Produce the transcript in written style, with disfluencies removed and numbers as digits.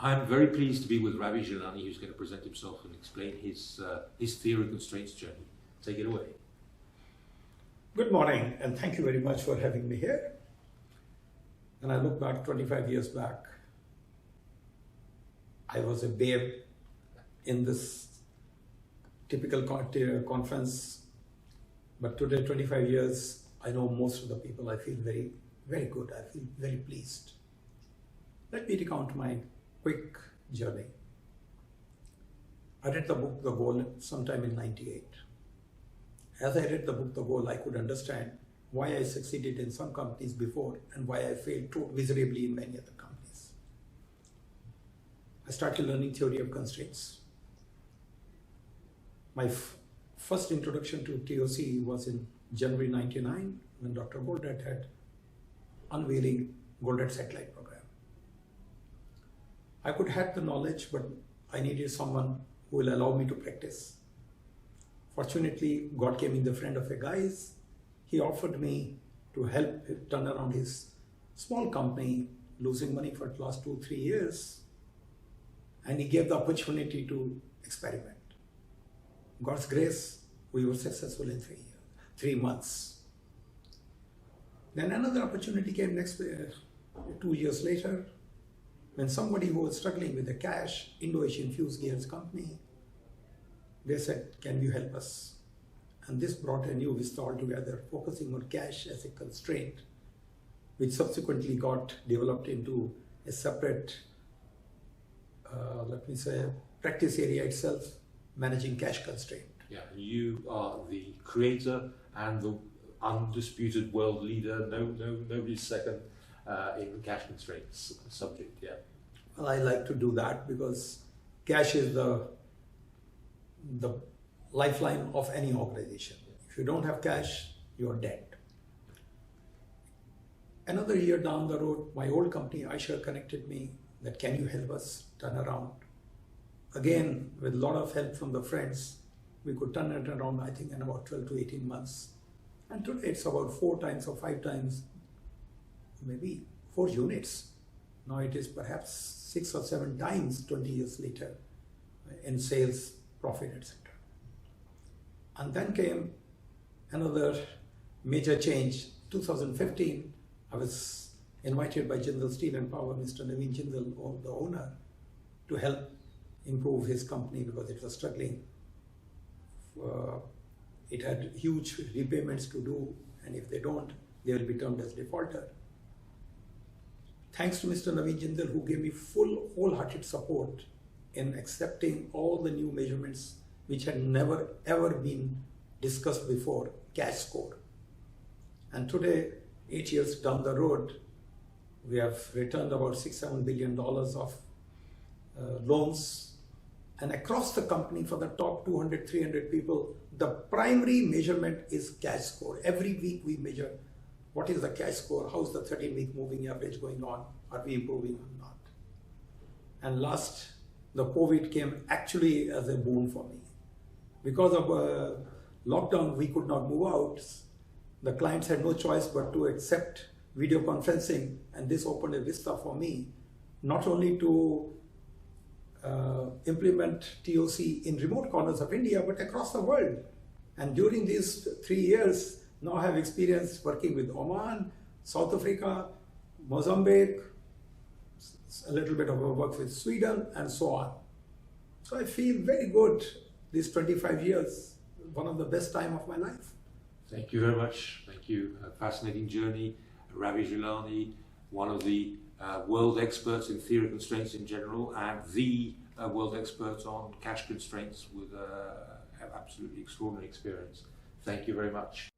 I'm very pleased to be with Ravi Gilani, who's going to present himself and explain his theory constraints journey. Take it away. Good morning, and thank you very much for having me here. When I look back 25 years back, I was a babe in this typical conference, but today, 25 years, I know most of the people. I feel very, very good. I feel very pleased. Let me recount my quick journey. I read the book The Goal sometime in '98. As I read the book The Goal, I could understand why I succeeded in some companies before and why I failed too miserably in many other companies. I started learning theory of constraints. My first introduction to TOC was in January '99 when Dr. Goldratt had unveiling Goldratt Satellite Program. I could have the knowledge, but I needed someone who will allow me to practice. Fortunately, God came in the friend of a guy's. He offered me to help him turn around his small company, losing money for the last 2-3 years. And he gave the opportunity to experiment. God's grace, we were successful in 3 months. Then another opportunity came next 2 years later, when somebody who was struggling with the cash, IndoAsian Fuse Gears company, they said, can you help us? And this brought a new vista altogether, focusing on cash as a constraint, which subsequently got developed into a separate, let me say, practice area itself, managing cash constraint. Yeah, you are the creator and the undisputed world leader, nobody's second in the cash constraints subject, yeah. Well, I like to do that because cash is the lifeline of any organization. If you don't have cash, you're dead. Another year down the road, my old company, Aisha, connected me that can you help us turn around? Again, with a lot of help from the friends, we could turn it around, I think, in about 12 to 18 months. And today it's about 4 times or 5 times, maybe 4 units. Now it is perhaps 6 or 7 times 20 years later in sales, profit, etc. And then came another major change. 2015, I was invited by Jindal Steel and Power, Mr. Naveen Jindal, the owner, to help improve his company because it was struggling. It had huge repayments to do, and if they don't, they will be termed as defaulter. Thanks to Mr. Naveen Jindal, who gave me full, wholehearted support in accepting all the new measurements which had never ever been discussed before, cash score. And today, 8 years down the road, we have returned about $6-7 billion of loans. And across the company, for the top 200-300 people, the primary measurement is cash score. Every week we measure what is the cash score, how's the 13-week moving average going on, are we improving or not. And last, the COVID came actually as a boon for me. Because of lockdown, we could not move out. The clients had no choice but to accept video conferencing, and this opened a vista for me, not only to implement TOC in remote corners of India, but across the world. And during these 3 years, now I have experience working with Oman, South Africa, Mozambique, a little bit of work with Sweden, and so on. So I feel very good these 25 years, one of the best time of my life. Thank you very much. Thank you. A fascinating journey. Ravi Gilani, one of the world experts in theory constraints in general, and the world expert on cash constraints with absolutely extraordinary experience. Thank you very much.